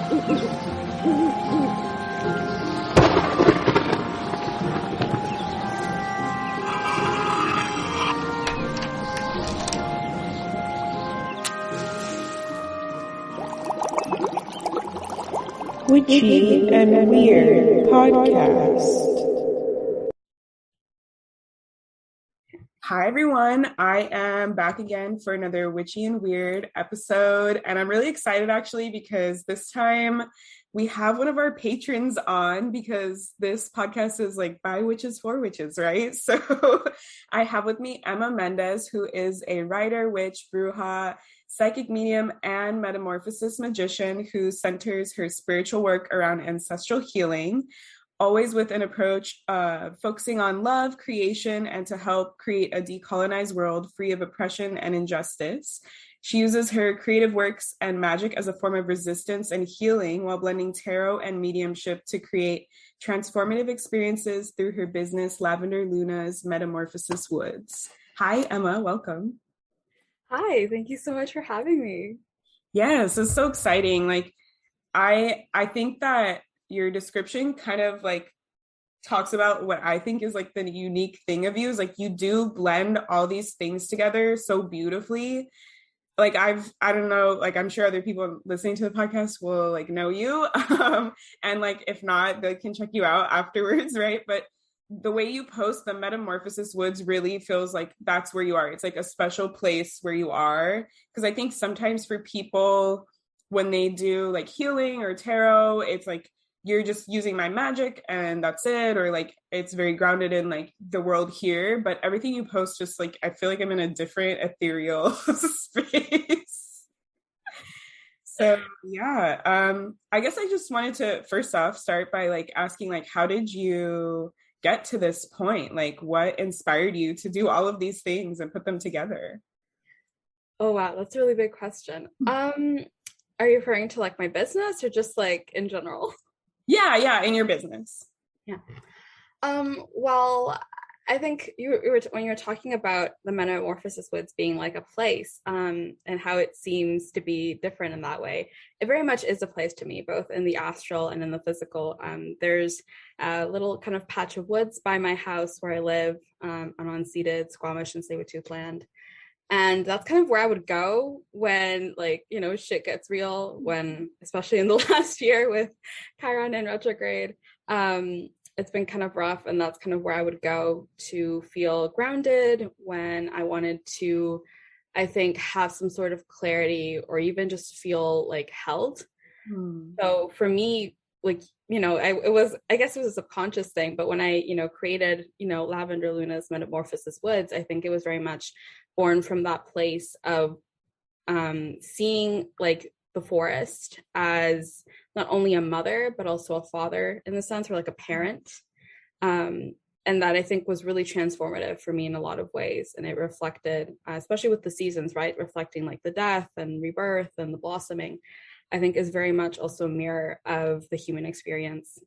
Witchy and Weird Podcast. Hi everyone, I am back again for another Witchy and Weird episode, and I'm really excited actually because this time we have one of our patrons on because this podcast is like by witches for witches, right? So I have with me Emma Mendez, who is a writer, witch, bruja, psychic medium, and metamorphosis magician who centers her spiritual work around ancestral healing, always with an approach focusing on love, creation, and to help create a decolonized world free of oppression and injustice. She uses her creative works and magic as a form of resistance and healing while blending tarot and mediumship to create transformative experiences through her business, Lavender Luna's Metamorphosis Woods. Hi, Emma. Welcome. Hi, thank you so much for having me. Yes, it's so exciting. Like, I think that your description kind of like talks about what I think is like the unique thing of you is like you do blend all these things together so beautifully. Like I don't know, like I'm sure other people listening to the podcast will like know you. And like if not, they can check you out afterwards, right? But the way you post the Metamorphosis Woods really feels like that's where you are. It's like a special place where you are. Because I think sometimes for people, when they do like healing or tarot, it's like, you're just using my magic and that's it. Or like, it's very grounded in like the world here. But everything you post, just like, I feel like I'm in a different ethereal space. So yeah, I guess I just wanted to first off start by like asking like, how did you get to this point? Like what inspired you to do all of these things and put them together? Oh wow, that's a really big question. Are you referring to like my business or just like in general? Yeah, in your business. Yeah. Well, I think you were when you were talking about the Metamorphosis Woods being like a place, and how it seems to be different in that way. It very much is a place to me, both in the astral and in the physical. There's a little kind of patch of woods by my house where I live, on unceded Squamish and Tsleil-Waututh land. And that's kind of where I would go when, like, you know, shit gets real, when, especially in the last year with Chiron in retrograde, it's been kind of rough. And that's kind of where I would go to feel grounded when I wanted to, I think, have some sort of clarity or even just feel like held. So for me, like, you know, I guess it was a subconscious thing, but when I, you know, created, you know, Lavender Luna's Metamorphosis Woods, I think it was very much born from that place of seeing like the forest as not only a mother, but also a father in the sense, or like a parent. And that I think was really transformative for me in a lot of ways. And it reflected, especially with the seasons, right? Reflecting like the death and rebirth and the blossoming, I think is very much also a mirror of the human experience.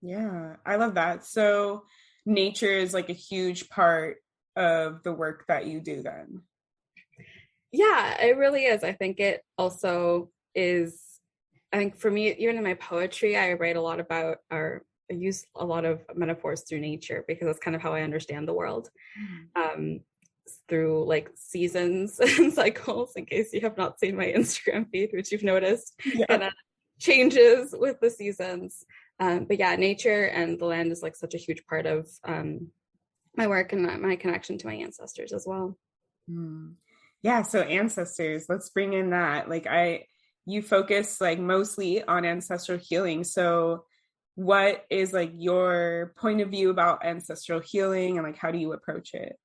Yeah, I love that. So nature is like a huge part of the work that you do then. Yeah, it really is. I think it also is, I think for me, even in my poetry, I write a lot about, or I use a lot of metaphors through nature because that's kind of how I understand the world. Through like seasons and cycles, in case you have not seen my Instagram feed, which you've noticed kind of changes with the seasons. But yeah, nature and the land is like such a huge part of my work and my connection to my ancestors as well. Yeah, so ancestors, let's bring in that. Like you focus like mostly on ancestral healing. So what is like your point of view about ancestral healing and like how do you approach it?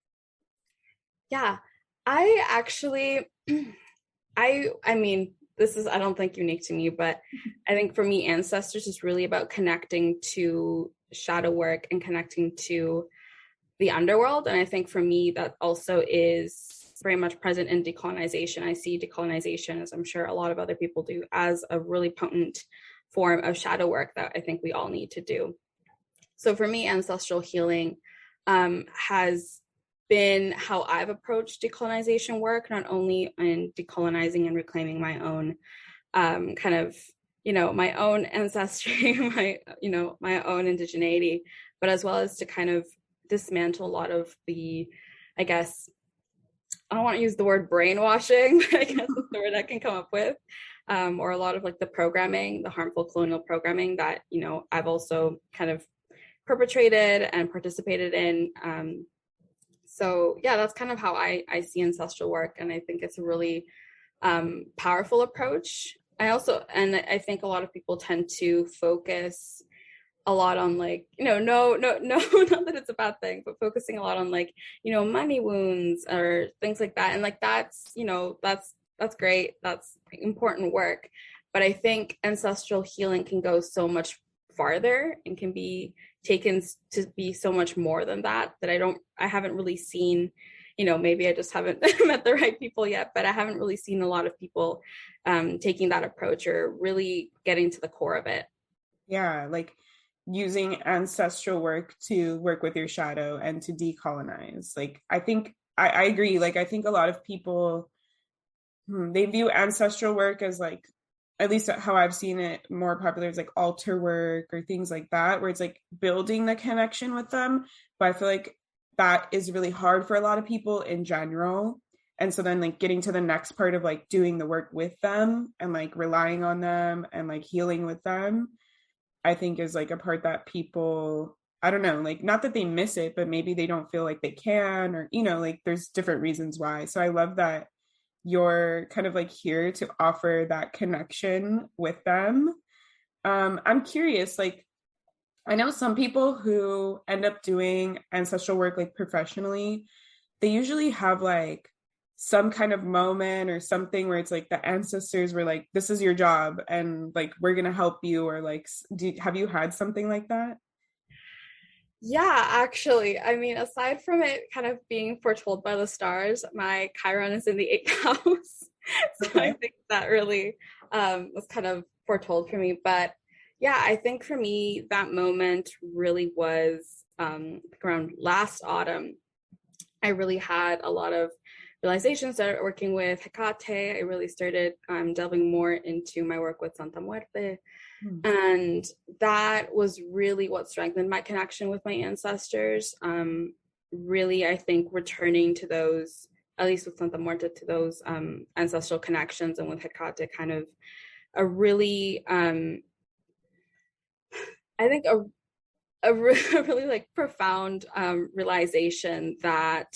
Yeah, I actually, I mean, this is, I don't think unique to me, but I think for me, ancestors is really about connecting to shadow work and connecting to the underworld. And I think for me, that also is very much present in decolonization. I see decolonization, as I'm sure a lot of other people do, as a really potent form of shadow work that I think we all need to do. So for me, ancestral healing has been how I've approached decolonization work, not only in decolonizing and reclaiming my own kind of my own ancestry, my own indigeneity, but as well as to kind of dismantle a lot of the, I guess, I don't want to use the word brainwashing, but I guess that's the word I can come up with, or a lot of like the programming, the harmful colonial programming that, I've also kind of perpetrated and participated in. So yeah, that's kind of how I see ancestral work. And I think it's a really powerful approach. I think a lot of people tend to focus a lot on like, no, not that it's a bad thing, but focusing a lot on like, money wounds or things like that. And like, that's great. That's important work. But I think ancestral healing can go so much farther and can be taken to be so much more than that I haven't really seen, maybe I just haven't met the right people yet, but I haven't really seen a lot of people taking that approach or really getting to the core of it. Yeah, like using ancestral work to work with your shadow and to decolonize. Like, I think I agree. Like, I think a lot of people, they view ancestral work as like, at least how I've seen it more popular is like altar work or things like that, where it's like building the connection with them. But I feel like that is really hard for a lot of people in general. And so then like getting to the next part of like doing the work with them and like relying on them and like healing with them, I think is like a part that people, I don't know, like not that they miss it, but maybe they don't feel like they can, or, like there's different reasons why. So I love that you're kind of like here to offer that connection with them. I'm curious, like, I know some people who end up doing ancestral work like professionally, they usually have like some kind of moment or something where it's like the ancestors were like, this is your job and like we're gonna help you, or like have you had something like that? Yeah, actually, I mean, aside from it kind of being foretold by the stars, my Chiron is in the eighth house. So I Okay. think that really was kind of foretold for me. But yeah, I think for me, that moment really was around last autumn. I really had a lot of realizations. Started working with Hecate. I really started delving more into my work with Santa Muerte. Hmm. And that was really what strengthened my connection with my ancestors. Really, I think returning to those, at least with Santa Muerte, to those ancestral connections, and with Hecate, kind of a really, I think a really like profound realization that,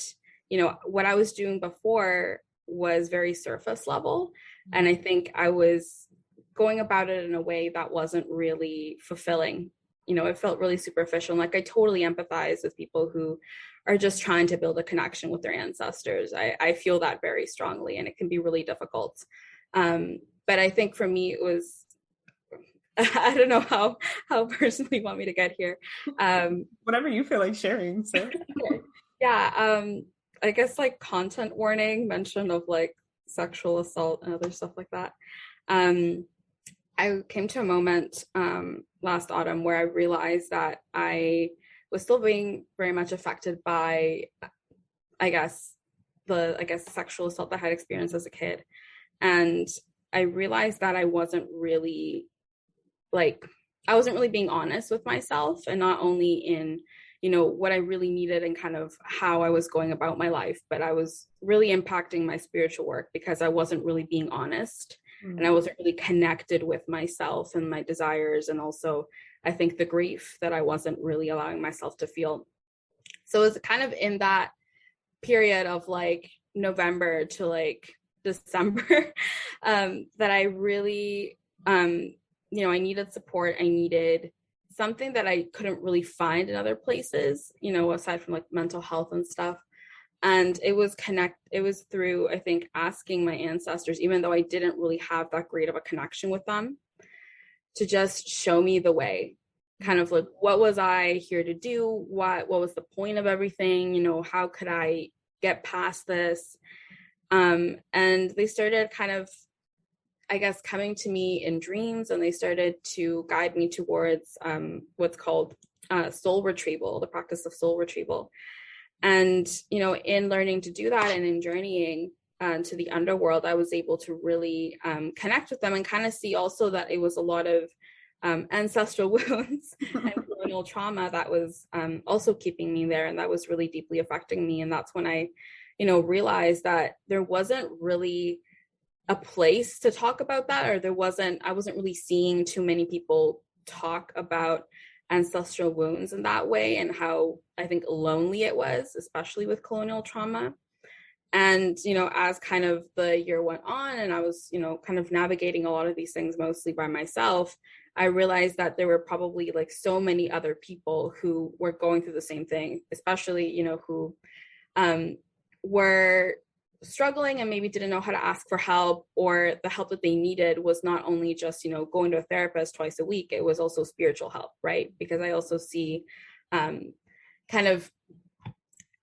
what I was doing before was very surface level. And I think I was going about it in a way that wasn't really fulfilling. It felt really superficial. And like I totally empathize with people who are just trying to build a connection with their ancestors. I feel that very strongly, and it can be really difficult. But I think for me, it was, I don't know how personally you want me to get here. Whatever you feel like sharing. So Yeah, I guess like content warning, mention of like sexual assault and other stuff like that. I came to a moment last autumn where I realized that I was still being very much affected by, I guess, sexual assault that I had experienced as a kid. And I realized that I wasn't really being honest with myself, and not only in, what I really needed and kind of how I was going about my life, but I was really impacting my spiritual work because I wasn't really being honest. And I wasn't really connected with myself and my desires. And also, I think the grief that I wasn't really allowing myself to feel. So it was kind of in that period of like November to like December that I really, I needed support. I needed something that I couldn't really find in other places, aside from like mental health and stuff. And it was through, I think, asking my ancestors, even though I didn't really have that great of a connection with them, to just show me the way. Kind of like, what was I here to do? What was the point of everything? How could I get past this? And they started kind of, I guess, coming to me in dreams, and they started to guide me towards what's called soul retrieval, the practice of soul retrieval. And, in learning to do that and in journeying, to the underworld, I was able to really connect with them and kind of see also that it was a lot of ancestral wounds and colonial trauma that was also keeping me there, and that was really deeply affecting me. And that's when I, realized that there wasn't really a place to talk about that, or I wasn't really seeing too many people talk about ancestral wounds in that way, and how I think lonely it was, especially with colonial trauma. And, as kind of the year went on and I was, kind of navigating a lot of these things mostly by myself, I realized that there were probably like so many other people who were going through the same thing, especially, who were struggling and maybe didn't know how to ask for help, or the help that they needed was not only just, going to a therapist twice a week, it was also spiritual help, right? Because I also see kind of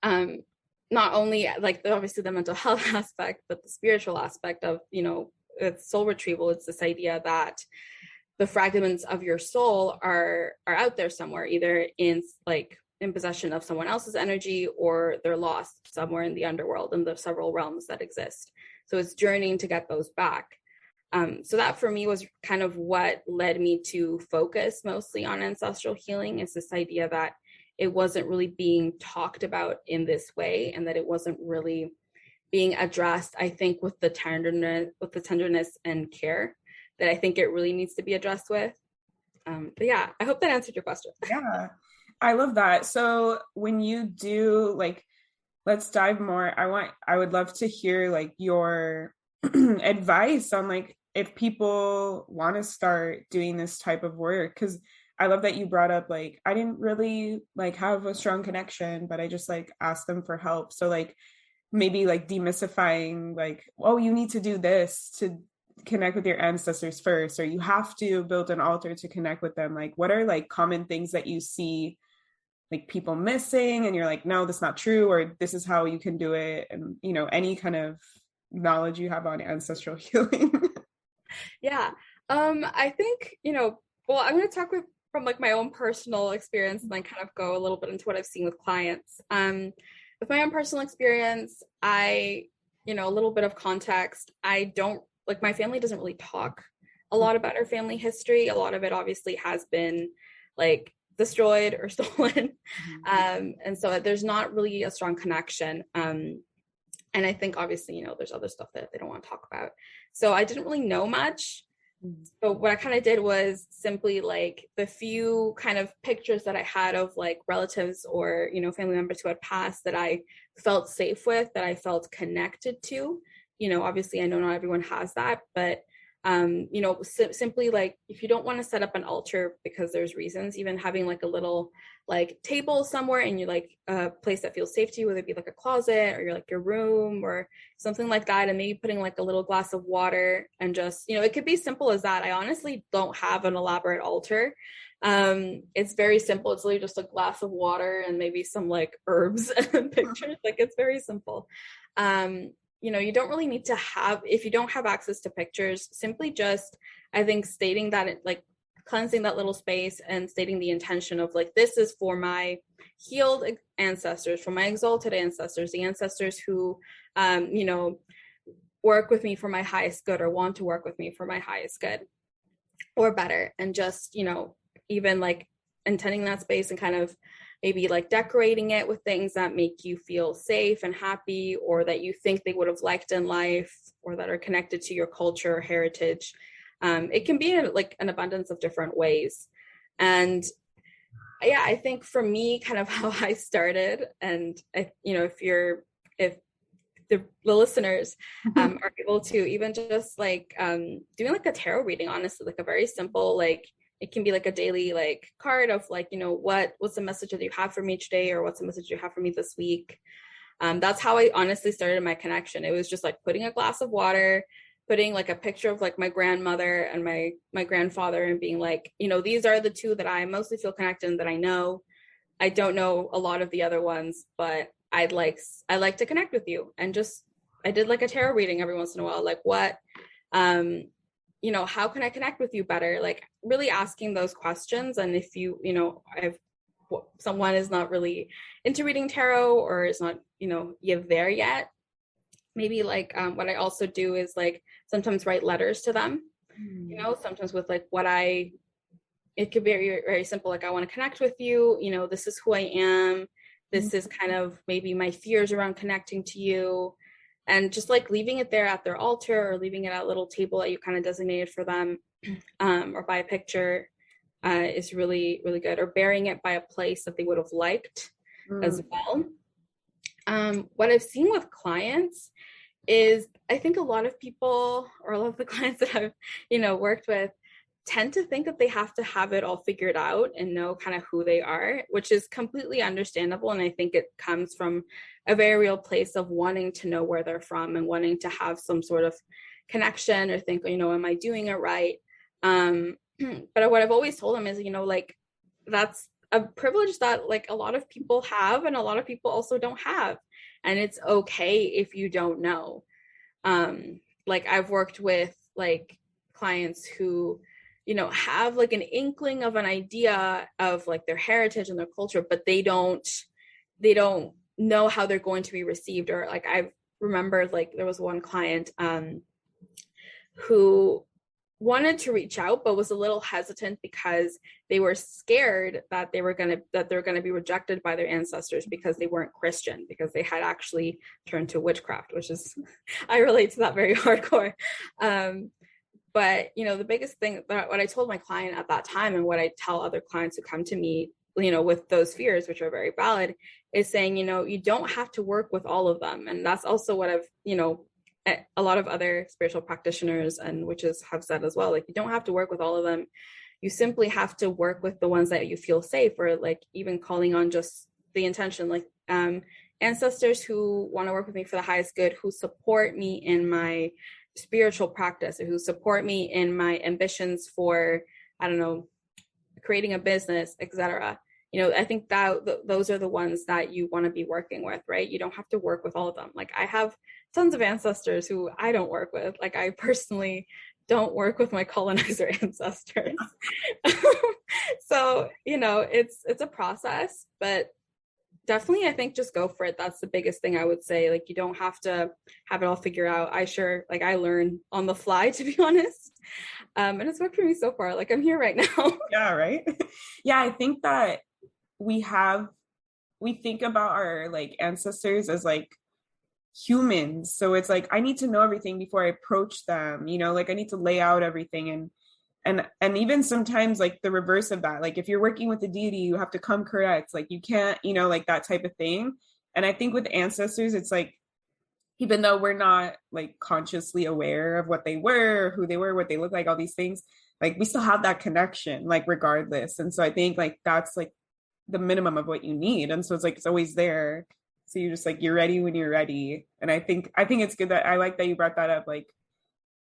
not only like obviously the mental health aspect, but the spiritual aspect of, it's soul retrieval. It's this idea that the fragments of your soul are out there somewhere, either in possession of someone else's energy, or they're lost somewhere in the underworld and the several realms that exist. So it's journeying to get those back. So that for me was kind of what led me to focus mostly on ancestral healing. It's this idea that it wasn't really being talked about in this way, and that it wasn't really being addressed, I think, with the tenderness and care that I think it really needs to be addressed with. But yeah, I hope that answered your question. Yeah, I love that. So when you do let's dive more. I would love to hear your advice on if people want to start doing this type of work, because I love that you brought up I didn't really have a strong connection, but I just asked them for help. So maybe demystifying oh, you need to do this to connect with your ancestors first, or you have to build an altar to connect with them. What are common things that you see people missing, and you're no, that's not true, or this is how you can do it, and any kind of knowledge you have on ancestral healing. Yeah. I think, well, I'm going to talk from my own personal experience, and then kind of go a little bit into what I've seen with clients. With my own personal experience, a little bit of context, I don't my family doesn't really talk a lot about our family history. A lot of it obviously has been destroyed or stolen. And so there's not really a strong connection. And I think obviously, there's other stuff that they don't want to talk about. So I didn't really know much. So what I kind of did was simply the few kind of pictures that I had of relatives or, family members who had passed that I felt safe with, that I felt connected to. Obviously I know not everyone has that, but simply if you don't want to set up an altar because there's reasons, even having a little table somewhere in your a place that feels safe to you, whether it be a closet or your room or something like that, and maybe putting a little glass of water, and just it could be simple as that. I honestly don't have an elaborate altar. It's very simple. It's literally just a glass of water and maybe some herbs and pictures. It's very simple. You don't really need to have, if you don't have access to pictures, simply just, I think, stating that cleansing that little space and stating the intention of this is for my healed ancestors, for my exalted ancestors, the ancestors who, work with me for my highest good, or want to work with me for my highest good or better. And just, even intending that space and kind of maybe decorating it with things that make you feel safe and happy, or that you think they would have liked in life, or that are connected to your culture or heritage. It can be an abundance of different ways. And yeah, I think for me, kind of how I started, and if the listeners are able to even just doing a tarot reading, honestly, a very simple, it can be a daily card of what's the message that you have for me each day, or what's the message you have for me this week. That's how I honestly started my connection. It was just putting a glass of water, putting a picture of my grandmother and my grandfather, and being these are the two that I mostly feel connected and that I know. I don't know a lot of the other ones, but I like to connect with you. And just I did a tarot reading every once in a while, what how can I connect with you better? Really asking those questions. And if if someone is not really into reading tarot, or is not, there yet, maybe like what I also do is like sometimes write letters to them, you know, sometimes with like it could be very, very simple. Like, I want to connect with you, you know, this is who I am. This is kind of maybe my fears around connecting to you. And just like leaving it there at their altar, or leaving it at a little table that you kind of designated for them, or by a picture, is really, really good. Or burying it by a place that they would have liked as well. What I've seen with clients is, I think a lot of people, or a lot of the clients that I've, you know, worked with, tend to think that they have to have it all figured out and know kind of who they are, which is completely understandable. And I think it comes from a very real place of wanting to know where they're from and wanting to have some sort of connection, or think, you know, am I doing it right? But what I've always told them is, you know, like, that's a privilege that like a lot of people have and a lot of people also don't have. And it's okay if you don't know. Like, I've worked with like clients who, you know, have like an inkling of an idea of like their heritage and their culture, but they don't know how they're going to be received. Or like, I remember like there was one client who wanted to reach out but was a little hesitant because they were scared that they were going to be rejected by their ancestors because they weren't Christian, because they had actually turned to witchcraft, which is I relate to that very hardcore. But, you know, the biggest thing that what I told my client at that time, and what I tell other clients who come to me, you know, with those fears, which are very valid, is saying, you know, you don't have to work with all of them. And that's also what I've, you know, a lot of other spiritual practitioners and witches have said as well. Like, you don't have to work with all of them. You simply have to work with the ones that you feel safe, or like even calling on just the intention, like ancestors who want to work with me for the highest good, who support me in my spiritual practice, or who support me in my ambitions for, I don't know, creating a business, etc. You know, I think that those are the ones that you want to be working with, right? You don't have to work with all of them. Like, I have tons of ancestors who I don't work with. Like, I personally don't work with my colonizer ancestors. So, you know, it's a process, but definitely, I think just go for it. That's the biggest thing I would say. Like, you don't have to have it all figured out. I learn on the fly, to be honest. And it's worked for me so far. Like, I'm here right now. Yeah, right. Yeah, I think that we think about our like ancestors as like humans. So it's like, I need to know everything before I approach them, you know, like I need to lay out everything. And even sometimes like the reverse of that, like if you're working with a deity, you have to come correct, like you can't, you know, like that type of thing. And I think with ancestors, it's like, even though we're not like consciously aware of what they were, who they were, what they look like, all these things, like we still have that connection, like regardless. And so I think like that's like the minimum of what you need. And so it's like, it's always there. So you're just like, you're ready when you're ready. And I think it's good that I like that you brought that up. Like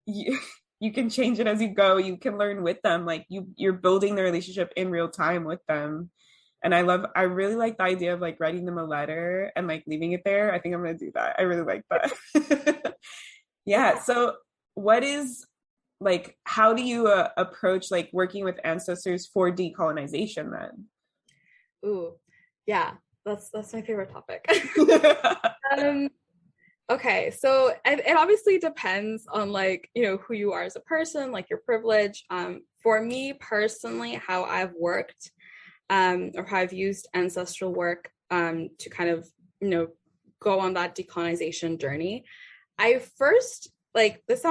you can change it as you go. You can learn with them. Like you're building the relationship in real time with them. And I really like the idea of like writing them a letter and like leaving it there. I think I'm going to do that. I really like that. Yeah. So what is like, how do you approach like working with ancestors for decolonization then? Ooh, yeah, that's my favorite topic. Okay, so it obviously depends on like, you know, who you are as a person, like your privilege. For me personally, how I've worked, or how I've used ancestral work to kind of, you know, go on that decolonization journey. I first, like, this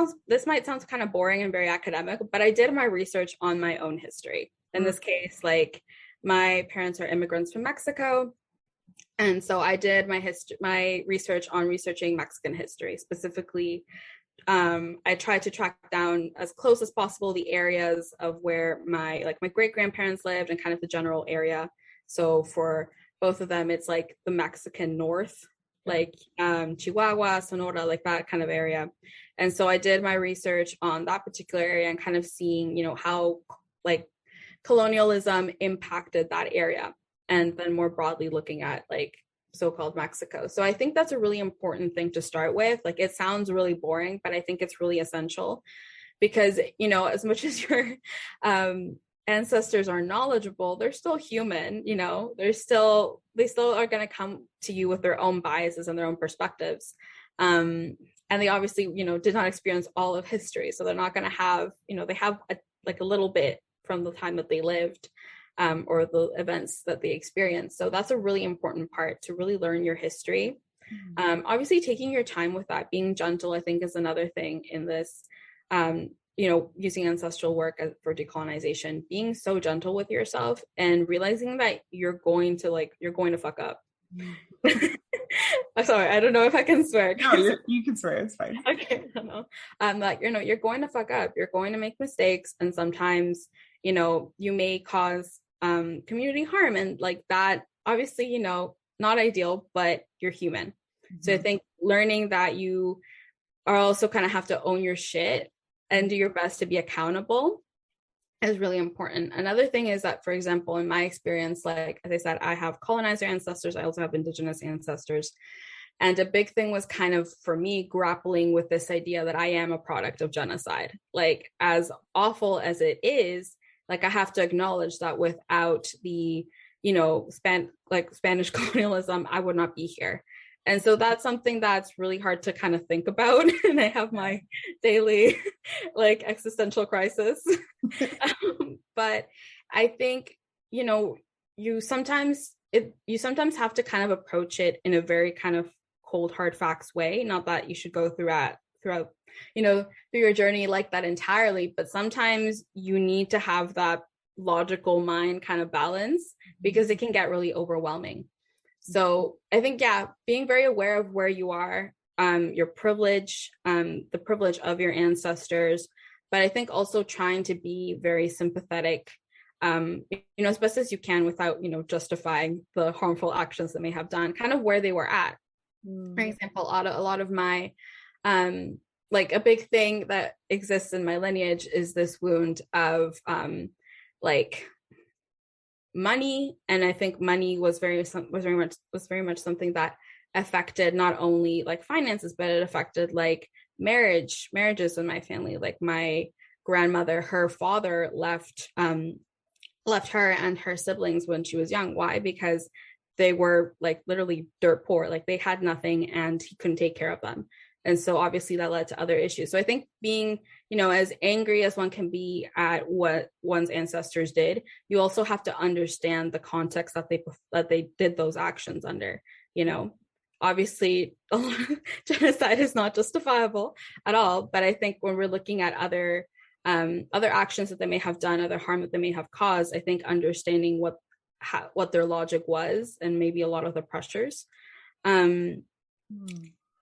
might sound kind of boring and very academic, but I did my research on my own history. In this case, like, my parents are immigrants from Mexico. And so I did my research on researching Mexican history. Specifically, I tried to track down as close as possible the areas of where my great grandparents lived and kind of the general area. So for both of them, it's like the Mexican North, like Chihuahua, Sonora, like that kind of area. And so I did my research on that particular area and kind of seeing, you know, how like colonialism impacted that area. And then more broadly looking at like so-called Mexico. So I think that's a really important thing to start with. Like, it sounds really boring, but I think it's really essential because, you know, as much as your ancestors are knowledgeable, they're still human, you know, they still are going to come to you with their own biases and their own perspectives. And they obviously, did not experience all of history. So they're not going to have, they have a little bit from the time that they lived, or the events that they experienced. So that's a really important part, to really learn your history. Obviously taking your time with that, being gentle, I think, is another thing in this, using ancestral work for decolonization, being so gentle with yourself and realizing that you're going to fuck up. I'm sorry, I don't know if I can swear. No, you can swear, it's fine. Okay, I don't know. You're going to fuck up, you're going to make mistakes, and sometimes, you may cause community harm, and like that, obviously, not ideal, but you're human. Mm-hmm. So I think learning that you are also kind of have to own your shit and do your best to be accountable is really important. Another thing is that, for example, in my experience, like, as I said, I have colonizer ancestors, I also have indigenous ancestors. And a big thing was kind of, for me, grappling with this idea that I am a product of genocide. Like, as awful as it is, like, I have to acknowledge that without the, Spanish colonialism, I would not be here. And so that's something that's really hard to kind of think about. And I have my daily existential crisis. But I think, you sometimes have to kind of approach it in a very kind of cold, hard facts way. Not that you should go throughout, through your journey like that entirely, but sometimes you need to have that logical mind kind of balance, because it can get really overwhelming. So I think, being very aware of where you are, your privilege, the privilege of your ancestors, but I think also trying to be very sympathetic, as best as you can, without, justifying the harmful actions that may have done, kind of where they were at. For example, a lot of my, a big thing that exists in my lineage is this wound of, money. And I think money was very much something that affected not only like finances, but it affected like marriages in my family. Like, my grandmother, her father left her and her siblings when she was young. Why? Because they were like literally dirt poor, like they had nothing and he couldn't take care of them. And so obviously that led to other issues. So I think being, as angry as one can be at what one's ancestors did, you also have to understand the context that they did those actions under. Obviously genocide is not justifiable at all. But I think when we're looking at other actions that they may have done, other harm that they may have caused, I think understanding what their logic was, and maybe a lot of the pressures.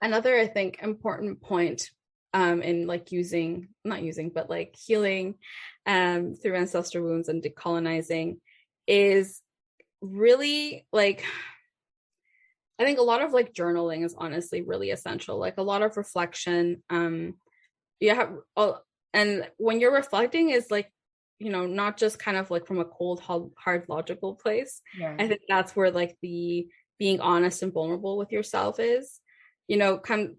Another, I think, important point in like healing through ancestral wounds and decolonizing is really like, I think a lot of like journaling is honestly really essential, like a lot of reflection. And when you're reflecting is like, not just kind of like from a cold, hard logical place. I think that's where like the being honest and vulnerable with yourself is,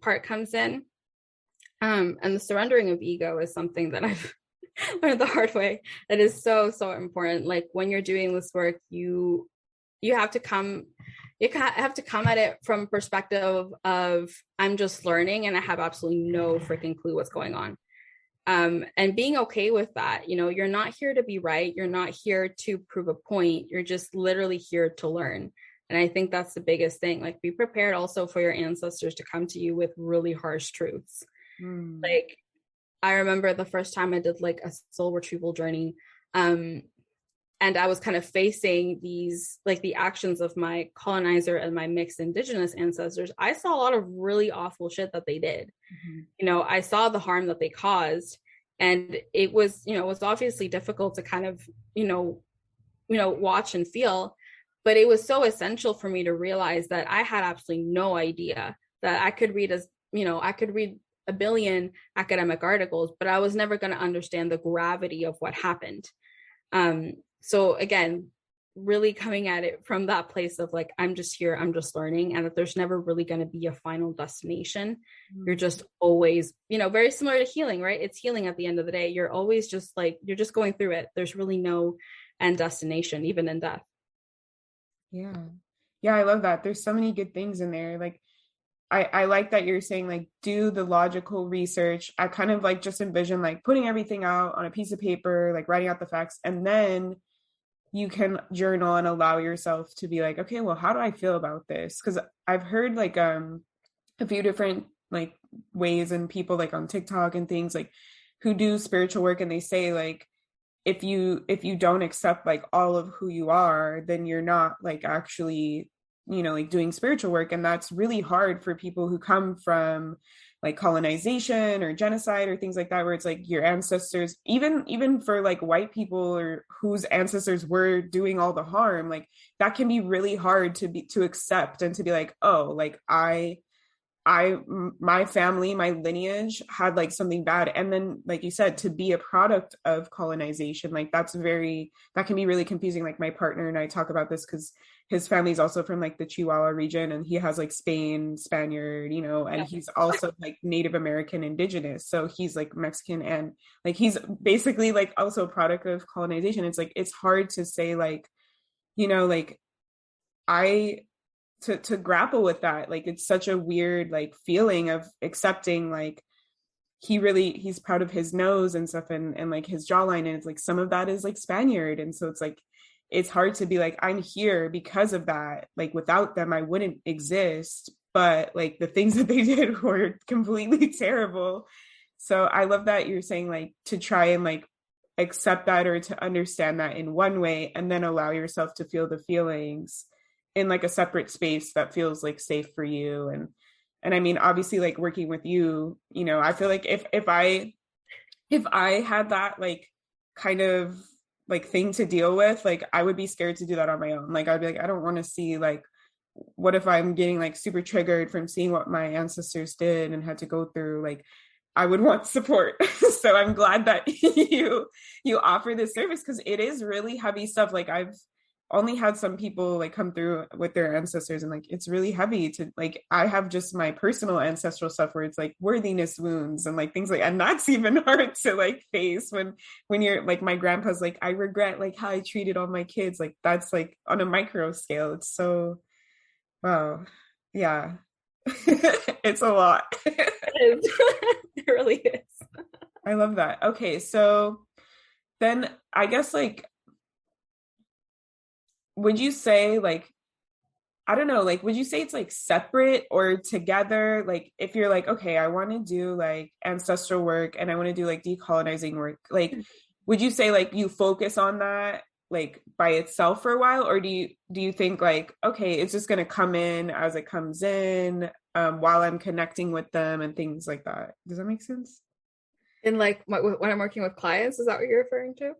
part comes in. And the surrendering of ego is something that I've learned the hard way. That is so, so important. Like, when you're doing this work, you have to come at it from perspective of, I'm just learning and I have absolutely no freaking clue what's going on. And being okay with that. You're not here to be right. You're not here to prove a point. You're just literally here to learn. And I think that's the biggest thing. Like, be prepared also for your ancestors to come to you with really harsh truths. Like, I remember the first time I did like a soul retrieval journey, and I was kind of facing these, like, the actions of my colonizer and my mixed indigenous ancestors. I saw a lot of really awful shit that they did. I saw the harm that they caused, and it was obviously difficult to kind of, watch and feel. But it was so essential for me to realize that I had absolutely no idea, that I could read a billion academic articles, but I was never going to understand the gravity of what happened. So again, really coming at it from that place of like, I'm just here, I'm just learning, and that there's never really going to be a final destination. You're just always, very similar to healing, right? It's healing at the end of the day. You're always just like, you're just going through it. There's really no end destination, even in death. Yeah, I love that. There's so many good things in there. Like, I like that you're saying like do the logical research. I kind of like just envision like putting everything out on a piece of paper, like writing out the facts, and then you can journal and allow yourself to be like, okay, well, how do I feel about this? Because I've heard like a few different like ways and people like on TikTok and things like who do spiritual work, and they say like if you don't accept like all of who you are, then you're not like actually, like doing spiritual work. And that's really hard for people who come from like colonization or genocide or things like that, where it's like your ancestors, even for like white people or whose ancestors were doing all the harm, like that can be really hard to accept and to be like, oh, like my family, my lineage had like something bad. And then, like you said, to be a product of colonization, like that can be really confusing. Like my partner and I talk about this because his family's also from like the Chihuahua region, and he has like Spaniard, and Yeah. he's also like Native American indigenous. So he's like Mexican, and like he's basically like also a product of colonization. It's like, it's hard to say like, like I to grapple with that. Like it's such a weird like feeling of accepting like he's proud of his nose and stuff, and like his jawline, and it's like some of that is like Spaniard, and so it's like it's hard to be like, I'm here because of that, like without them I wouldn't exist, but like the things that they did were completely terrible. So I love that you're saying like to try and like accept that or to understand that in one way, and then allow yourself to feel the feelings in like a separate space that feels like safe for you. And I mean, obviously like working with you, I feel like if I had that like kind of like thing to deal with, like I would be scared to do that on my own. Like I'd be like, I don't want to see like, what if I'm getting like super triggered from seeing what my ancestors did and had to go through. Like I would want support. So I'm glad that you offer this service, because it is really heavy stuff. Like I've only had some people like come through with their ancestors, and like it's really heavy to like, I have just my personal ancestral stuff where it's like worthiness wounds and like things like, and that's even hard to like face when you're like, my grandpa's like, I regret like how I treated all my kids. Like that's like on a micro scale. It's so, wow. Yeah. It's a lot. It is. It really is. I love that. Okay, so then I guess like, would you say like, I don't know, like would you say it's like separate or together? Like if you're like, okay, I want to do like ancestral work and I want to do like decolonizing work, like would you say like you focus on that like by itself for a while, or do you think like, okay, it's just going to come in as it comes in, while I'm connecting with them and things like that? Does that make sense? And like when I'm working with clients, is that what you're referring to?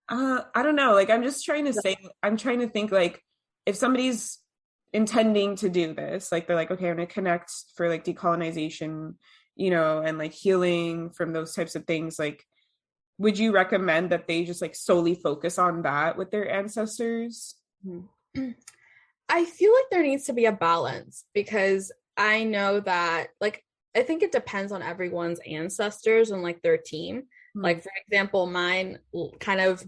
I don't know. Like, I'm just trying to say, I'm trying to think like, if somebody's intending to do this, like they're like, okay, I'm gonna connect for like decolonization, and like healing from those types of things. Like, would you recommend that they just like solely focus on that with their ancestors? I feel like there needs to be a balance, because I know that like I think it depends on everyone's ancestors and like their team. Hmm. Like for example, mine kind of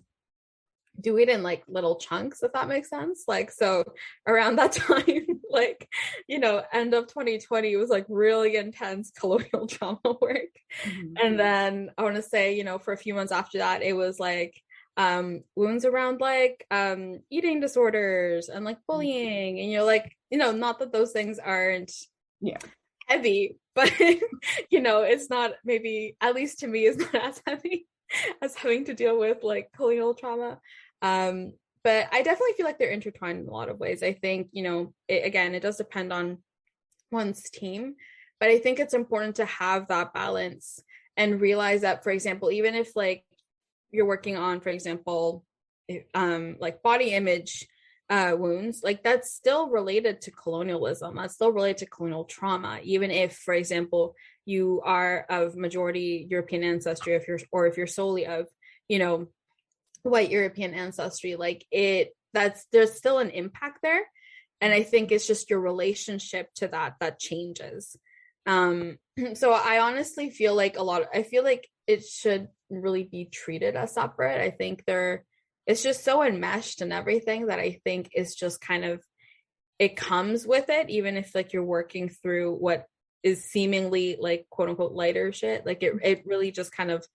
do it in like little chunks, if that makes sense. Like so around that time, like end of 2020 was like really intense colonial trauma work. Mhm. And then I want to say, for a few months after that, it was like wounds around like eating disorders and like bullying. And you're like, not that those things aren't Yeah. heavy, but it's not, maybe at least to me, is not as heavy as having to deal with like colonial trauma. But I definitely feel like they're intertwined in a lot of ways. I think, it does depend on one's team, but I think it's important to have that balance and realize that, for example, even if like you're working on, for example, like body image wounds, like that's still related to colonialism, that's still related to colonial trauma, even if, for example, you are of majority European ancestry, if you're solely of white European ancestry. Like there's still an impact there, and I think it's just your relationship to that changes. So I honestly feel like I feel like it should really be treated as separate. I think it's just so enmeshed and everything that I think is just kind of it comes with it, even if like you're working through what is seemingly like quote unquote lighter shit. Like it really just kind of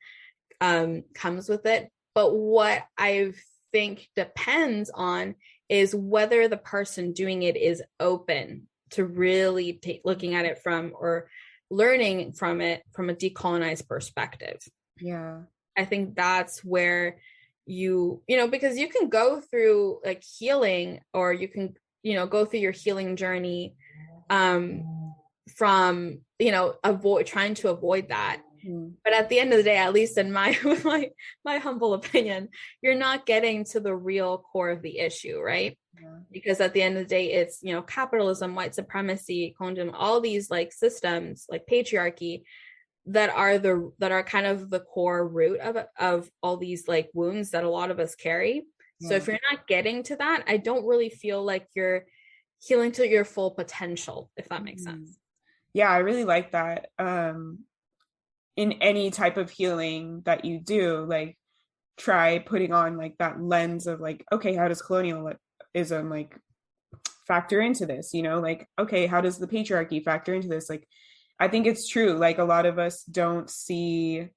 comes with it. But what I think depends on is whether the person doing it is open to really looking at it from, or learning from it from a decolonized perspective. Yeah. I think that's where you know, because you can go through like healing, or you can, you know, go through your healing journey from, you know, trying to avoid that. But at the end of the day, at least in my my humble opinion, you're not getting to the real core of the issue, right? Yeah. Because at the end of the day, it's, you know, capitalism, white supremacy, colonialism, all these like systems, like patriarchy, that are kind of the core root of all these like wounds that a lot of us carry. So if you're not getting to that, I don't really feel like you're healing to your full potential, if that makes sense. Yeah, I really like that. In any type of healing that you do, like try putting on like that lens of like, okay, how does colonialism like factor into this? You know, like, okay, how does the patriarchy factor into this? Like, I think it's true. Like a lot of us don't see,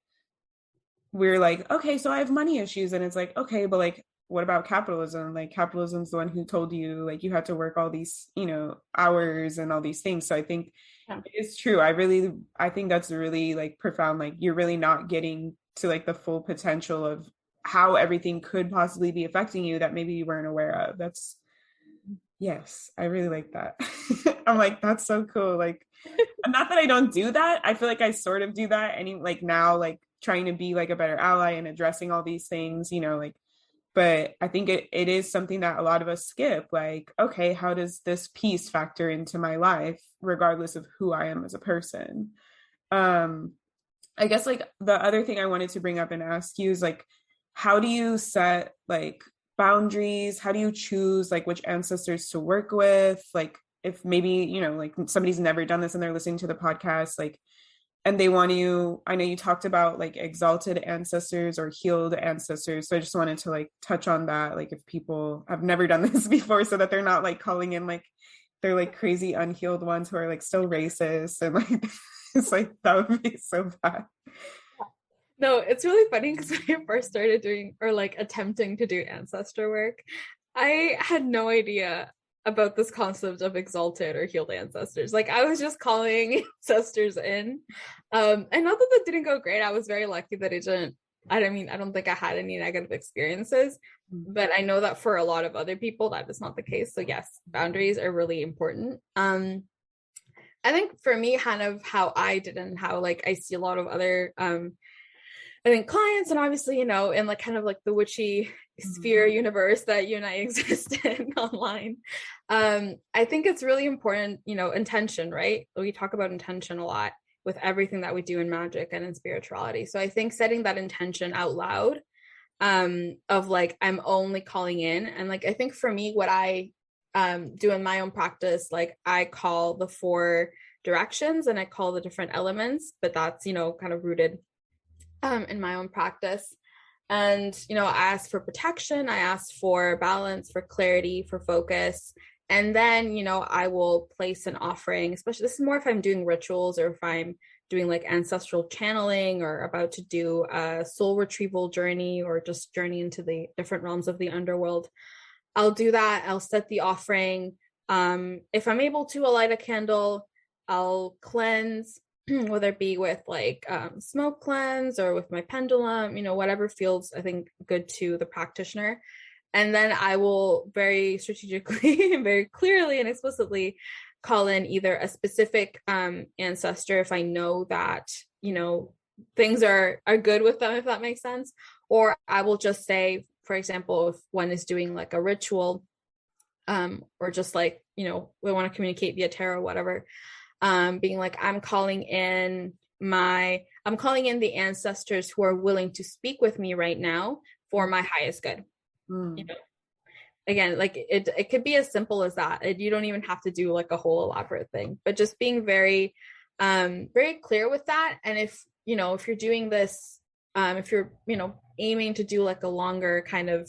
we're like, okay, so I have money issues. And it's like, okay, but like, what about capitalism? Like capitalism's the one who told you like you had to work all these, you know, hours and all these things. So I think it's true. I think that's really like profound. Like you're really not getting to like the full potential of how everything could possibly be affecting you that maybe you weren't aware of. That's, yes, I really like that. I'm like, that's so cool. Like, not that I don't do that. I feel like I sort of do that. Any like now, like trying to be like a better ally and addressing all these things, you know, like, but I think it is something that a lot of us skip. Like, okay, how does this piece factor into my life, regardless of who I am as a person? I guess like the other thing I wanted to bring up and ask you is like, how do you set like boundaries? How do you choose like which ancestors to work with? Like if maybe, you know, like somebody's never done this and they're listening to the podcast, like, and they want you, I know you talked about like exalted ancestors or healed ancestors. So I just wanted to like touch on that. Like if people have never done this before, so that they're not like calling in like they're like crazy unhealed ones who are like still racist and like it's like that would be so bad. No, it's really funny because when I first started doing, or like attempting to do ancestor work, I had no idea about this concept of exalted or healed ancestors. Like I was just calling ancestors in. And not that that didn't go great. I was very lucky that it didn't. I mean, I don't think I had any negative experiences, but I know that for a lot of other people, that is not the case. So yes, boundaries are really important. I think for me, kind of how I did and how like I see a lot of other I think clients, and obviously, you know, in like kind of like the witchy sphere universe that you and I exist in online. I think it's really important, you know, intention, right? We talk about intention a lot with everything that we do in magic and in spirituality. So I think setting that intention out loud, of like, I'm only calling in. And like, I think for me, what I do in my own practice, like I call the 4 directions and I call the different elements, but that's, you know, kind of rooted in my own practice. And, you know, I ask for protection, I ask for balance, for clarity, for focus. And then, you know, I will place an offering, especially this is more if I'm doing rituals or if I'm doing like ancestral channeling or about to do a soul retrieval journey or just journey into the different realms of the underworld. I'll do that. I'll set the offering. If I'm able to, I'll light a candle. I'll cleanse, whether it be with like smoke cleanse or with my pendulum, you know, whatever feels, I think, good to the practitioner. And then I will very strategically, very clearly and explicitly call in either a specific ancestor if I know that, you know, things are good with them, if that makes sense. Or I will just say, for example, if one is doing like a ritual, or just like, you know, we want to communicate via tarot, whatever, being like, I'm calling in the ancestors who are willing to speak with me right now for my highest good. You know, again, like it could be as simple as that. You don't even have to do like a whole elaborate thing, but just being very very clear with that. And if, you know, if you're doing this if you're, aiming to do like a longer kind of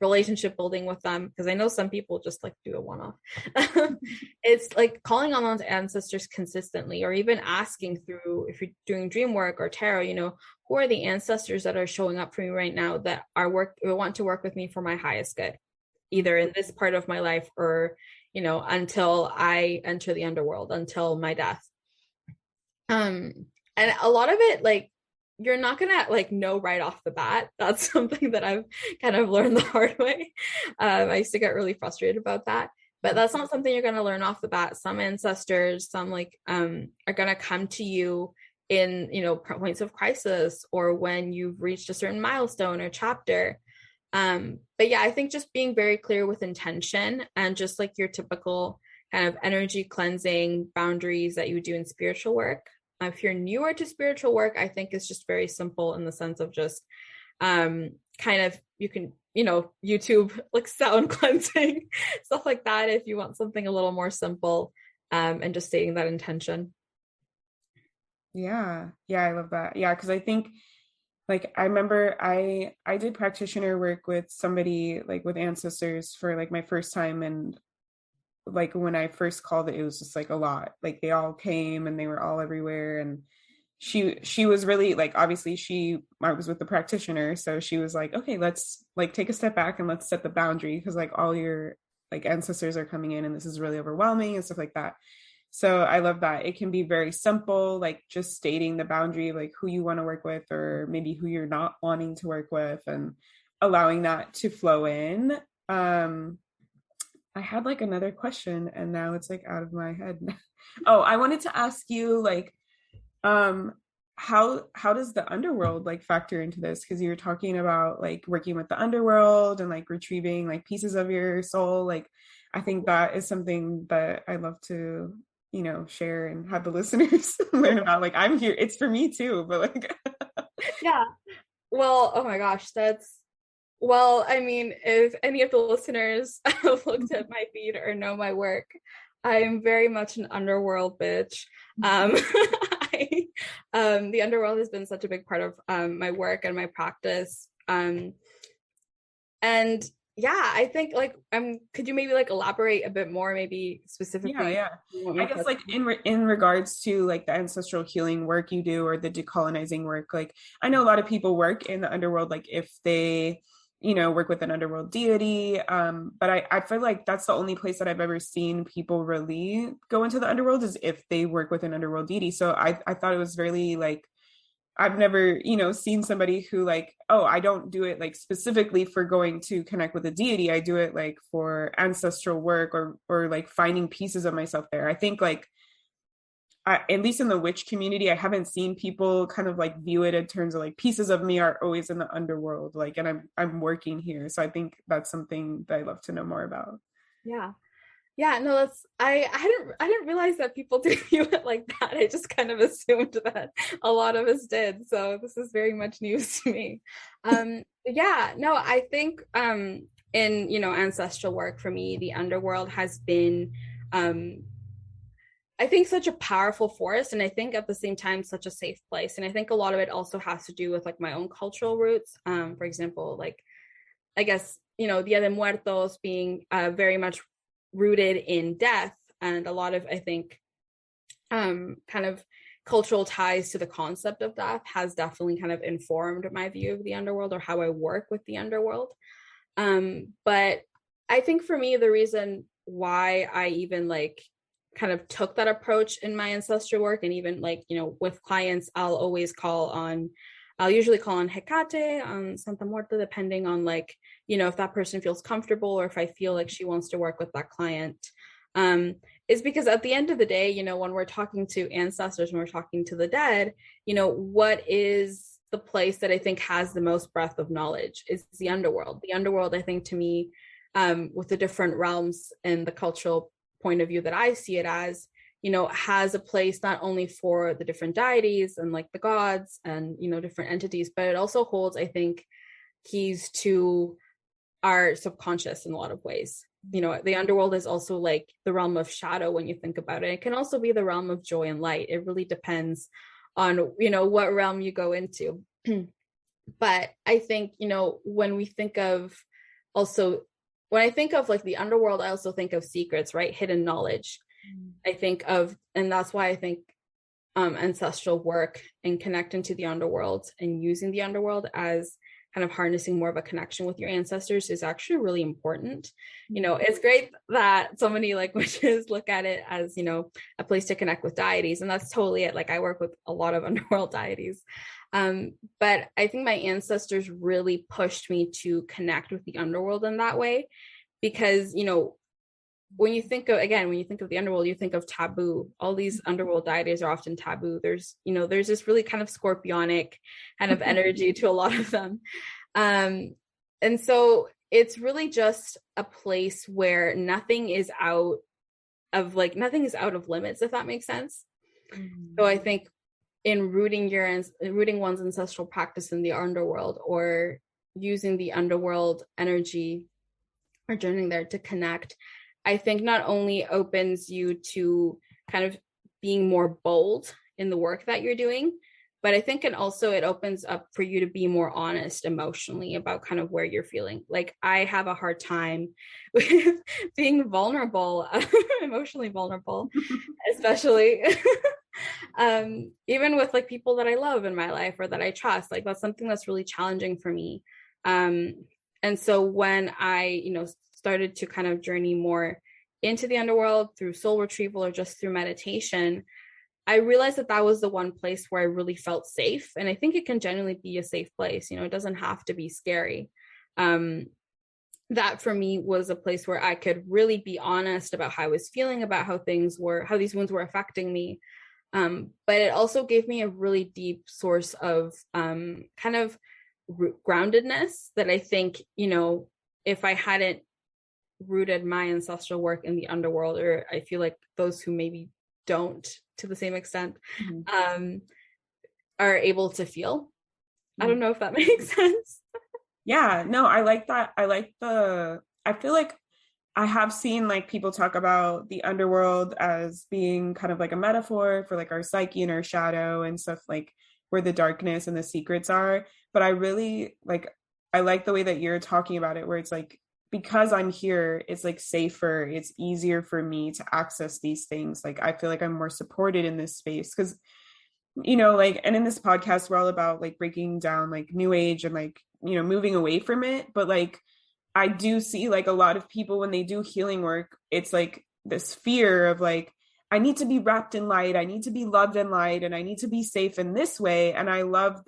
relationship building with them, because I know some people just like do a one-off. It's like calling on those ancestors consistently, or even asking through, if you're doing dream work or tarot, who are the ancestors that are showing up for me right now that want to work with me for my highest good, either in this part of my life or, until I enter the underworld, until my death. And a lot of it, like, you're not gonna like know right off the bat. That's something that I've kind of learned the hard way. I used to get really frustrated about that, but that's not something you're gonna learn off the bat. Some ancestors, some like are gonna come to you in points of crisis, or when you've reached a certain milestone or chapter. But yeah, I think just being very clear with intention, and just like your typical kind of energy cleansing boundaries that you would do in spiritual work. If you're newer to spiritual work, I think it's just very simple in the sense of just kind of, you can, YouTube like sound cleansing, stuff like that, if you want something a little more simple, and just stating that intention. Yeah. Yeah, I love that. Yeah, because I think like I remember I did practitioner work with somebody like with ancestors for like my first time, and like when I first called it, it was just like a lot. Like they all came and they were all everywhere, and she was really like, obviously I was with the practitioner, so she was like, okay, let's like take a step back and let's set the boundary, because like all your like ancestors are coming in and this is really overwhelming and stuff like that. So I love that it can be very simple, like just stating the boundary, like who you want to work with, or maybe who you're not wanting to work with, and allowing that to flow in. I had like another question and now it's like out of my head. Oh, I wanted to ask you like, um, how does the underworld like factor into this? Because you were talking about like working with the underworld and like retrieving like pieces of your soul. Like, I think that is something that I love to, share and have the listeners learn about. Like, I'm here, it's for me too, but like, Yeah. Well, oh my gosh, I mean, if any of the listeners have looked at my feed or know my work, I am very much an underworld bitch. The underworld has been such a big part of my work and my practice. And yeah, I think like could you maybe like elaborate a bit more, maybe yeah, specifically? yeah. I guess like in regards to like the ancestral healing work you do, or the decolonizing work, like I know a lot of people work in the underworld, like if they work with an underworld deity, but I feel like that's the only place that I've ever seen people really go into the underworld, is if they work with an underworld deity. So I thought it was really like, I've never, seen somebody who like, oh, I don't do it like specifically for going to connect with a deity. I do it like for ancestral work, or like finding pieces of myself there. I think like, at least in the witch community, I haven't seen people kind of like view it in terms of like pieces of me are always in the underworld, like, and I'm working here. So I think that's something that I love to know more about. Yeah. Yeah, no, I didn't realize that people do view it like that. I just kind of assumed that a lot of us did. So this is very much news to me. Yeah, no, I think in ancestral work for me, the underworld has been I think such a powerful force, and I think at the same time such a safe place. And I think a lot of it also has to do with like my own cultural roots. For example, like I guess Dia de Muertos being very much rooted in death, and a lot of I think kind of cultural ties to the concept of death has definitely kind of informed my view of the underworld, or how I work with the underworld. But I think for me, the reason why I even like kind of took that approach in my ancestral work, and even like with clients, I'll usually call on Hecate, on Santa Muerta, depending on like if that person feels comfortable, or if I feel like she wants to work with that client. Is because at the end of the day, when we're talking to ancestors, when we're talking to the dead, what is the place that I think has the most breadth of knowledge is the underworld. The underworld, I think, to me, with the different realms and the cultural point of view that I see it as, has a place not only for the different deities and like the gods and, different entities, but it also holds, I think, keys to our subconscious in a lot of ways. The underworld is also like the realm of shadow when you think about it. It can also be the realm of joy and light. It really depends on, what realm you go into. But I think, when we think of also, when I think of like the underworld, I also think of secrets, right? Hidden knowledge. I think of, and that's why I think ancestral work and connecting to the underworld and using the underworld as kind of harnessing more of a connection with your ancestors is actually really important. It's great that so many like witches look at it as, a place to connect with deities. And that's totally it. Like I work with a lot of underworld deities. But I think my ancestors really pushed me to connect with the underworld in that way, because, when you think of the underworld, you think of taboo. All these underworld deities are often taboo. There's this really kind of scorpionic kind of energy to a lot of them. And so it's really just a place where nothing is out of limits, if that makes sense. So I think in rooting one's ancestral practice in the underworld, or using the underworld energy or journeying there to connect, I think not only opens you to kind of being more bold in the work that you're doing, but I think it opens up for you to be more honest emotionally about kind of where you're feeling. Like I have a hard time with being vulnerable, emotionally vulnerable, especially even with like people that I love in my life or that I trust. Like that's something that's really challenging for me. And so when I, started to kind of journey more into the underworld through soul retrieval or just through meditation, I realized that was the one place where I really felt safe. And I think it can genuinely be a safe place. It doesn't have to be scary. That for me was a place where I could really be honest about how I was feeling, about how these wounds were affecting me. But it also gave me a really deep source of kind of groundedness that I think, if I hadn't rooted my ancestral work in the underworld, or I feel like those who maybe don't to the same extent, are able to feel. I don't know if that makes sense. Yeah, no, I like that. I feel like I have seen like people talk about the underworld as being kind of like a metaphor for like our psyche and our shadow and stuff, like where the darkness and the secrets are. But I like the way that you're talking about it, where it's like, because I'm here, it's like safer, it's easier for me to access these things. Like I feel like I'm more supported in this space because, like, and in this podcast we're all about like breaking down like new age and like, moving away from it. But like I do see like a lot of people when they do healing work, it's like this fear of like, I need to be wrapped in light, I need to be loved in light, and I need to be safe in this way. And I love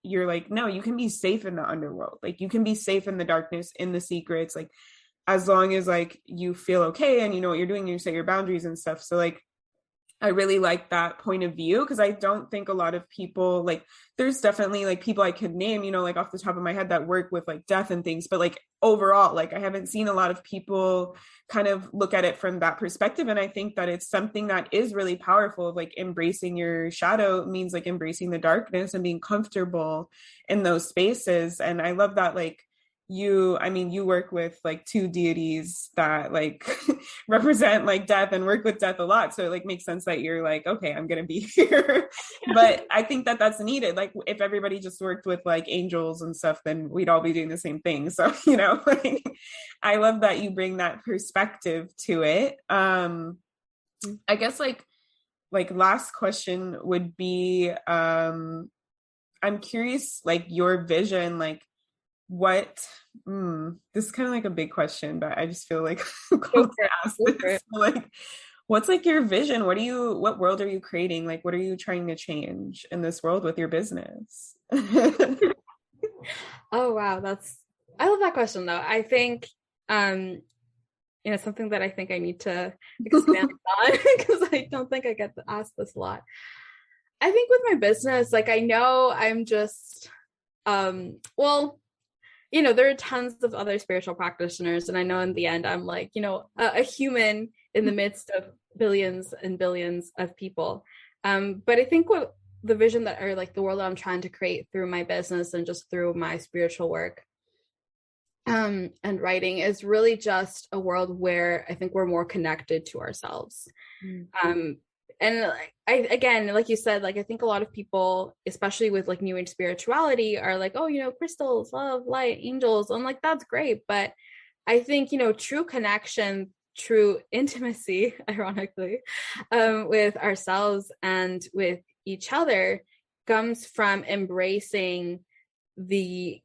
you're like, no, you can be safe in the underworld. Like you can be safe in the darkness, in the secrets, like as long as like you feel okay and you know what you're doing, you set your boundaries and stuff. So like I really like that point of view, because I don't think a lot of people, like there's definitely like people I could name, like off the top of my head that work with like death and things, but like overall, like I haven't seen a lot of people kind of look at it from that perspective. And I think that it's something that is really powerful. Like embracing your shadow means like embracing the darkness and being comfortable in those spaces. And I love that like you work with like two deities that like represent like death and work with death a lot, so it like makes sense that you're like, okay, I'm gonna be here. But I think that that's needed. Like if everybody just worked with like angels and stuff, then we'd all be doing the same thing. So like I love that you bring that perspective to it. I guess like last question would be I'm curious like your vision, like what this is kind of like a big question, but I just feel like I'm called to ask this. Like what's like your vision? What world are you creating? Like what are you trying to change in this world with your business? Oh wow, I love that question though. I think something that I think I need to expand on because I don't think I get asked this a lot. I think with my business, like I know I'm just there are tons of other spiritual practitioners, and I know in the end I'm like, a human in the midst of billions and billions of people. But I think what the vision that, or like the world that I'm trying to create through my business and just through my spiritual work and writing is really just a world where I think we're more connected to ourselves. And I again, like you said, like I think a lot of people, especially with like new age spirituality, are like, oh, crystals, love, light, angels. I'm like, that's great. But I think, true connection, true intimacy, ironically, with ourselves and with each other comes from embracing the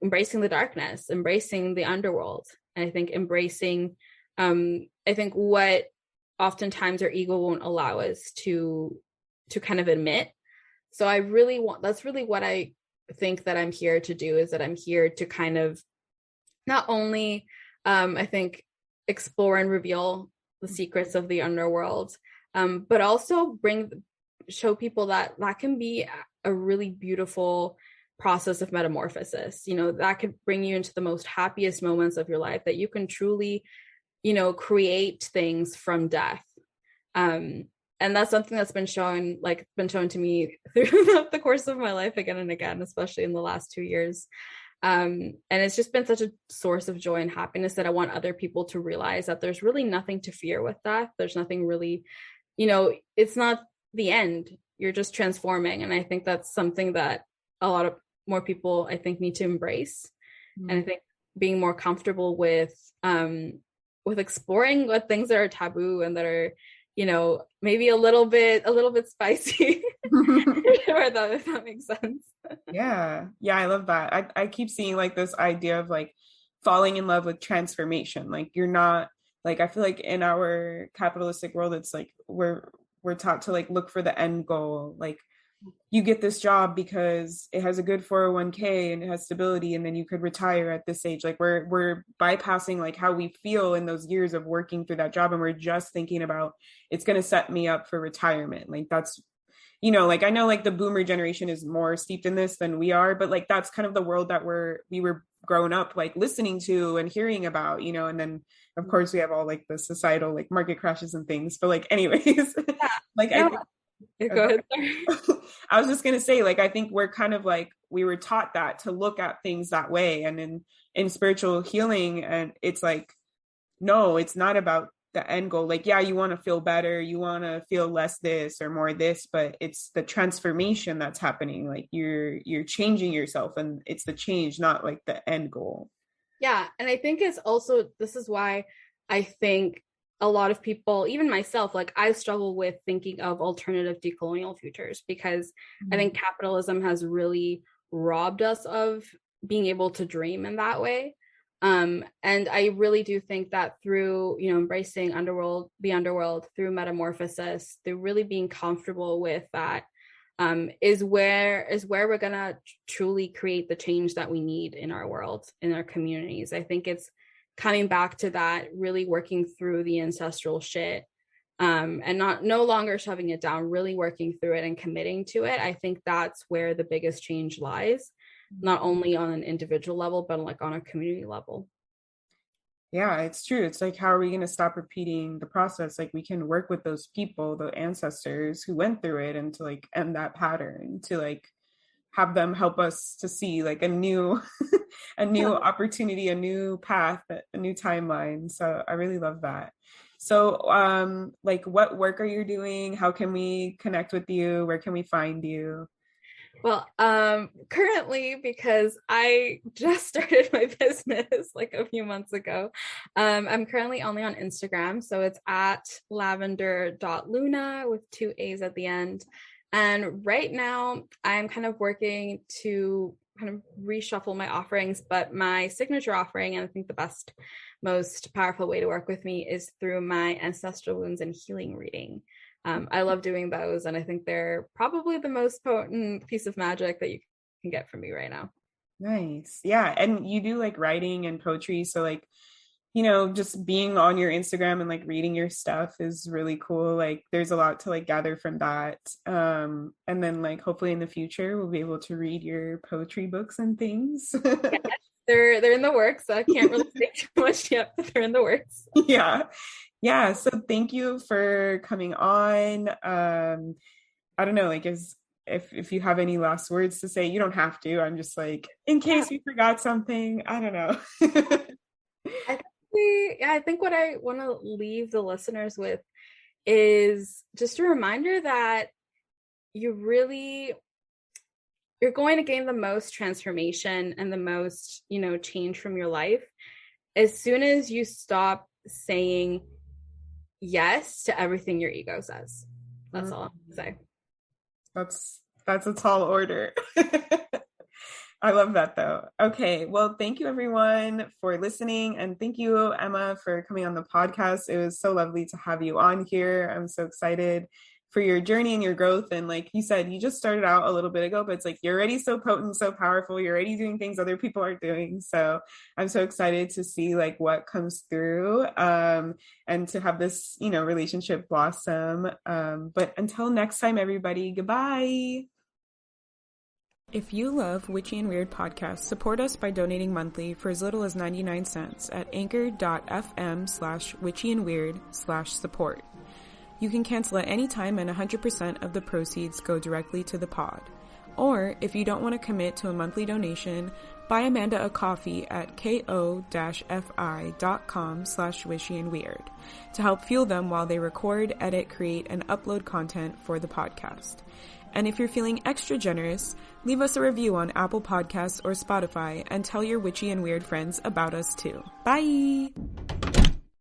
darkness, embracing the underworld. And I think embracing I think what oftentimes our ego won't allow us to kind of admit. So I really want, that's really what I think that I'm here to do, is that I'm here to kind of not only I think explore and reveal the secrets of the underworld, but also show people that can be a really beautiful process of metamorphosis. That could bring you into the most happiest moments of your life, that you can truly create things from death. And that's something that's been shown to me through the course of my life again and again, especially in the last 2 years. And it's just been such a source of joy and happiness that I want other people to realize that there's really nothing to fear with that. There's nothing really, it's not the end. You're just transforming. And I think that's something that a lot of more people, I think, need to embrace. Mm-hmm. And I think being more comfortable with exploring what things that are taboo and that are, maybe a little bit spicy, if that makes sense. Yeah, I love that. I keep seeing like this idea of like falling in love with transformation. Like you're not, like, I feel like in our capitalistic world, it's like we're taught to like look for the end goal. Like you get this job because it has a good 401k and it has stability, and then you could retire at this age. Like we're bypassing like how we feel in those years of working through that job, and we're just thinking about it's going to set me up for retirement. Like that's, like I know like the boomer generation is more steeped in this than we are, but like that's kind of the world that we were grown up like listening to and hearing about, and then of course we have all like the societal like market crashes and things. But like anyways, like I think, go ahead. I was just gonna say, like, I think we're kind of like, we were taught that to look at things that way. And in spiritual healing, and it's like, no, it's not about the end goal. Like, yeah, you want to feel better, you want to feel less this or more this, but it's the transformation that's happening. Like you're changing yourself, and it's the change, not like the end goal. Yeah. And I think it's also, this is why I think a lot of people, even myself, like I struggle with thinking of alternative decolonial futures, because I think capitalism has really robbed us of being able to dream in that way. And I really do think that through, embracing the underworld, through metamorphosis, through really being comfortable with that, is where we're gonna truly create the change that we need in our world, in our communities. I think it's coming back to that, really working through the ancestral shit, and no longer shoving it down, really working through it and committing to it. I think that's where the biggest change lies, not only on an individual level, but like on a community level. Yeah, it's true. It's like, how are we going to stop repeating the process? Like we can work with those people, the ancestors who went through it, and to like end that pattern, to like have them help us to see like a new opportunity, a new path, a new timeline. So I really love that. So like, what work are you doing? How can we connect with you? Where can we find you? Well, currently, because I just started my business like a few months ago, I'm currently only on Instagram. So it's at lavender.luna with 2 A's at the end. And right now I'm kind of working to kind of reshuffle my offerings, but my signature offering, and I think the best, most powerful way to work with me, is through my ancestral wounds and healing reading. I love doing those, and I think they're probably the most potent piece of magic that you can get from me right now. Nice. Yeah. And you do like writing and poetry. So like, just being on your Instagram and like reading your stuff is really cool. Like there's a lot to like gather from that. And then like hopefully in the future we'll be able to read your poetry books and things. Yeah, they're in the works. So I can't really say too much yet, but they're in the works. Yeah. So thank you for coming on. I don't know, like if you have any last words to say, you don't have to. I'm just like, in case we forgot something, I don't know. I think what I want to leave the listeners with is just a reminder that you're going to gain the most transformation and the most, change from your life as soon as you stop saying yes to everything your ego says. That's all I'm gonna say. That's a tall order. I love that though. Okay, well, thank you everyone for listening, and thank you, Emma, for coming on the podcast. It was so lovely to have you on here. I'm so excited for your journey and your growth. And like you said, you just started out a little bit ago, but it's like you're already so potent, so powerful. You're already doing things other people aren't doing. So I'm so excited to see like what comes through, and to have this, relationship blossom. But until next time, everybody, goodbye. If you love Witchy and Weird podcasts, support us by donating monthly for as little as 99 cents at anchor.fm/witchyandweird/support. You can cancel at any time and 100% of the proceeds go directly to the pod. Or, if you don't want to commit to a monthly donation, buy Amanda a coffee at ko-fi.com/wishyandweird to help fuel them while they record, edit, create, and upload content for the podcast. And if you're feeling extra generous, leave us a review on Apple Podcasts or Spotify and tell your witchy and weird friends about us too. Bye!